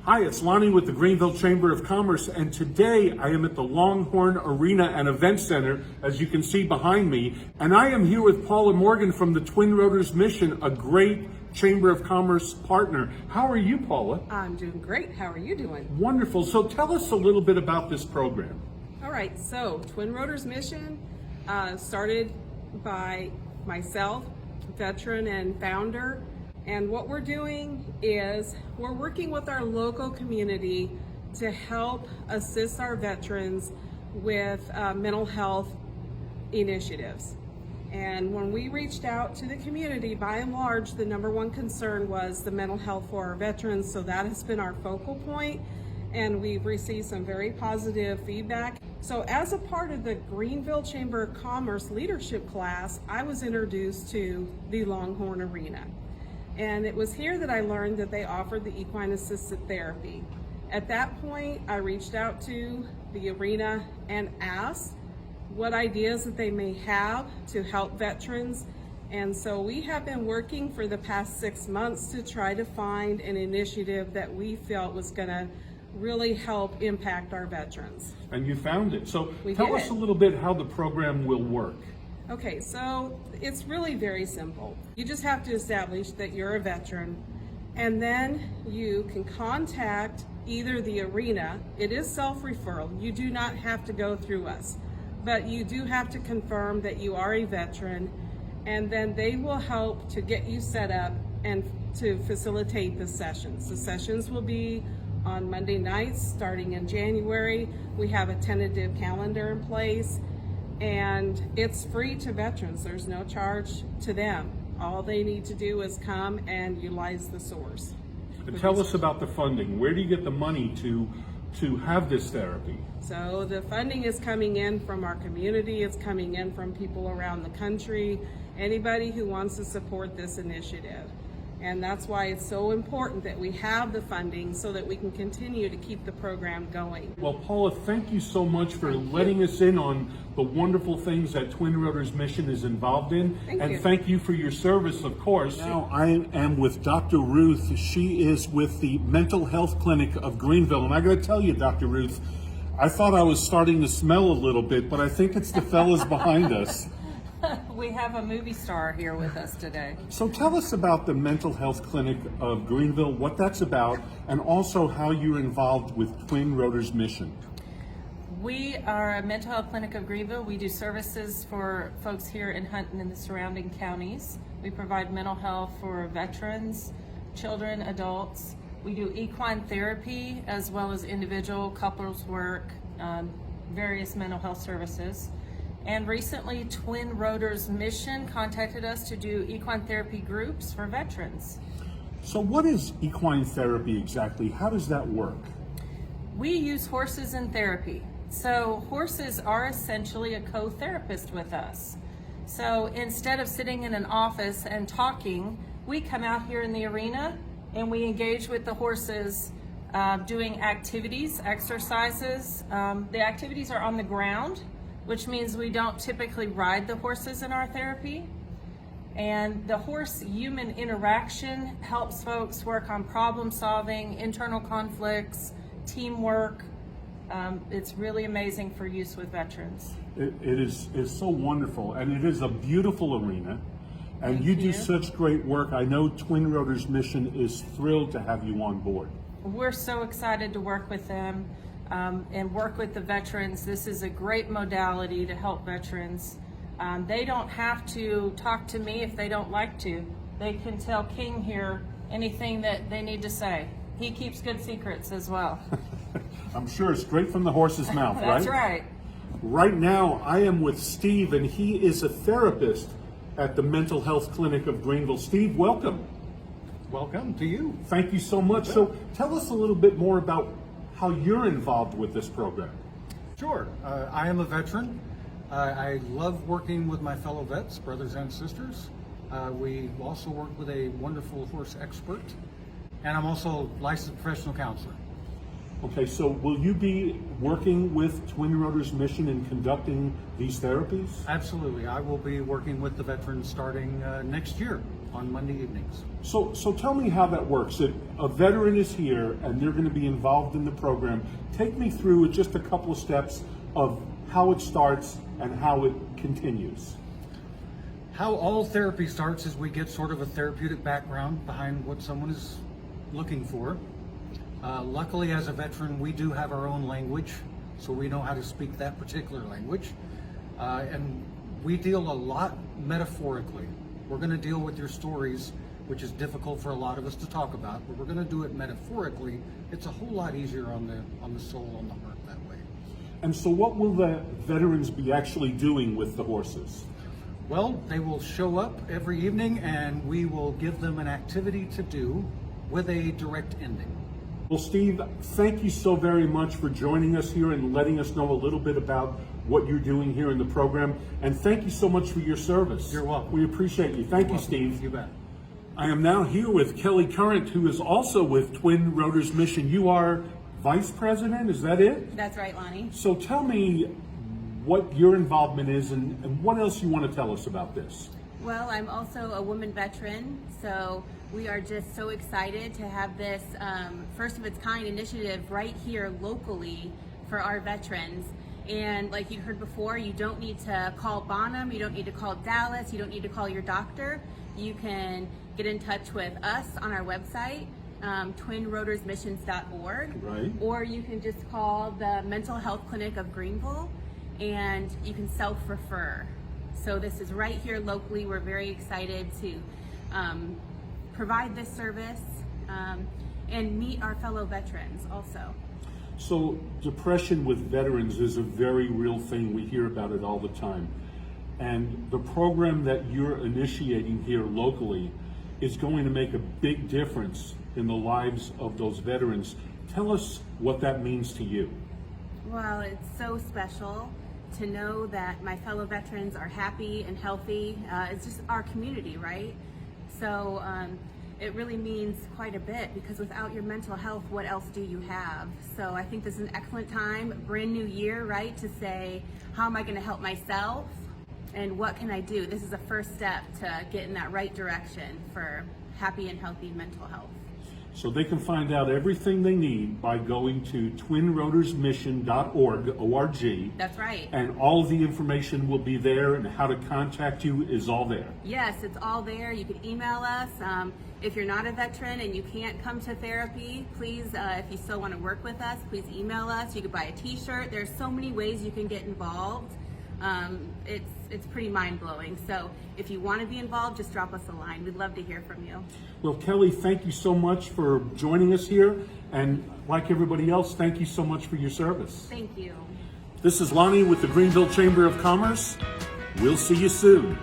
Hi, it's Lonny with the Greenville Chamber of Commerce, and today I am at the Longhorn Arena and Event Center, as you can see behind me, and I am here with Paula Morgan from the Twin Rotors Mission, a great Chamber of Commerce partner. How are you, Paula? I'm doing great. How are you doing? Wonderful. So tell us a little bit about this program. All right, so Twin Rotors Mission started by myself, veteran and founder. And what we're doing is we're working with our local community to help assist our veterans with mental health initiatives. And when we reached out to the community, by and large, the number one concern was the mental health for our veterans. So that has been our focal point, and we've received some very positive feedback. So as a part of the Greenville Chamber of Commerce leadership class, I was introduced to the Longhorn Arena. And it was here that I learned that they offered the equine assisted therapy. At that point, I reached out to the arena and asked what ideas that they may have to help veterans. And so we have been working for the past 6 months to try to find an initiative that we felt was gonna really help impact our veterans. And you found it. So We tell did. us a little bit how the program will work. Okay, so it's really very simple. You just have to establish that you're a veteran, and then you can contact either the arena. It is self-referral. You do not have to go through us, but you do have to confirm that you are a veteran, and then they will help to get you set up and to facilitate the sessions. The sessions will be on Monday nights starting in January. We have a tentative calendar in place. And it's free to veterans. There's no charge to them. All they need to do is come and utilize the source. And tell us about the funding. Where do you get the money to have this therapy? So the funding is coming in from our community. It's coming in from people around the country. Anybody who wants to support this initiative. And that's why it's so important that we have the funding so that we can continue to keep the program going. Well, Paula, thank you so much for letting us in on the wonderful things that Twin Rotors Mission is involved in. Thank you. Thank you for your service, of course. Now I am with Dr. Ruth. She is with the Mental Health Clinic of Greenville. And I gotta tell you, Dr. Ruth, I thought I was starting to smell a little bit, but I think it's the fellas behind us. We have a movie star here with us today. So tell us about the Mental Health Clinic of Greenville, what that's about, and also how you're involved with Twin Rotors Mission. We are a mental health clinic of Greenville. We do services for folks here in Hunton and the surrounding counties. We provide mental health for veterans, children, adults. We do equine therapy as well as individual couples work, various mental health services. And recently, Twin Rotors Mission contacted us to do equine therapy groups for veterans. So what is equine therapy exactly? How does that work? We use horses in therapy. So horses are essentially a co-therapist with us. So instead of sitting in an office and talking, we come out here in the arena and we engage with the horses doing activities, exercises. The activities are on the ground, which means we don't typically ride the horses in our therapy. And the horse-human interaction helps folks work on problem solving, internal conflicts, teamwork. It's really amazing for use with veterans. It is so wonderful, and it is a beautiful arena, and Thank you do you. such great work. I know Twin Rotors Mission is thrilled to have you on board. We're so excited to work with them and work with the veterans. This is a great modality to help veterans. They don't have to talk to me if they don't like to. They can tell King here anything that they need to say. He keeps good secrets as well. I'm sure it's straight from the horse's mouth, right? That's right. Right now, I am with Steve, and he is a therapist at the Mental Health Clinic of Greenville. Steve, welcome. Welcome to you. Thank you so much. So tell us a little bit more about how you're involved with this program. Sure. I am a veteran. I love working with my fellow vets, brothers and sisters. We also work with a wonderful horse expert, and I'm also a licensed professional counselor. Okay, so will you be working with Twin Rotors Mission in conducting these therapies? Absolutely. I will be working with the veterans starting next year. on Monday evenings. So tell me how that works. If a veteran is here and they're going to be involved in the program, take me through just a couple of steps of how it starts and how it continues. How all therapy starts is we get sort of a therapeutic background behind what someone is looking for. Luckily, as a veteran, we do have our own language, so we know how to speak that particular language. And we deal a lot metaphorically. We're going to deal with your stories, which is difficult for a lot of us to talk about, but we're going to do it metaphorically. It's a whole lot easier on the soul, on the heart that way. And so what will the veterans be actually doing with the horses? Well, they will show up every evening and we will give them an activity to do with a direct ending. Well, Steve, thank you so very much for joining us here and letting us know a little bit about what you're doing here in the program. And thank you so much for your service. You're welcome. We appreciate you. Thank you, Steve. You bet. I am now here with Kelly Current, who is also with Twin Rotors Mission. You are vice president, is that it? That's right, Lonnie. So tell me what your involvement is and what else you want to tell us about this. Well, I'm also a woman veteran, so we are just so excited to have this first of its kind initiative right here locally for our veterans. And like you heard before, you don't need to call Bonham, you don't need to call Dallas, you don't need to call your doctor. You can get in touch with us on our website, twinrotorsmissions.org. Right. Or you can just call the Mental Health Clinic of Greenville and you can self-refer. So this is right here locally. We're very excited to provide this service and meet our fellow veterans also. So depression with veterans is a very real thing. We hear about it all the time. And the program that you're initiating here locally is going to make a big difference in the lives of those veterans. Tell us what that means to you. Well, it's so special to know that my fellow veterans are happy and healthy. It's just our community, right? So it really means quite a bit because without your mental health, what else do you have? So I think this is an excellent time, brand new year, right? To say, how am I gonna help myself? And what can I do? This is a first step to get in that right direction for happy and healthy mental health. So they can find out everything they need by going to twinrotorsmission.org, O-R-G. That's right. And all of the information will be there, and how to contact you is all there. Yes, it's all there. You can email us. If you're not a veteran and you can't come to therapy, please, if you still want to work with us, please email us. You could buy a t-shirt. There's so many ways you can get involved. It's pretty mind-blowing. So if you want to be involved, just drop us a line. We'd love to hear from you. Well, Kelly, thank you so much for joining us here. And like everybody else, thank you so much for your service. Thank you. This is Lonny with the Greenville Chamber of Commerce. We'll see you soon.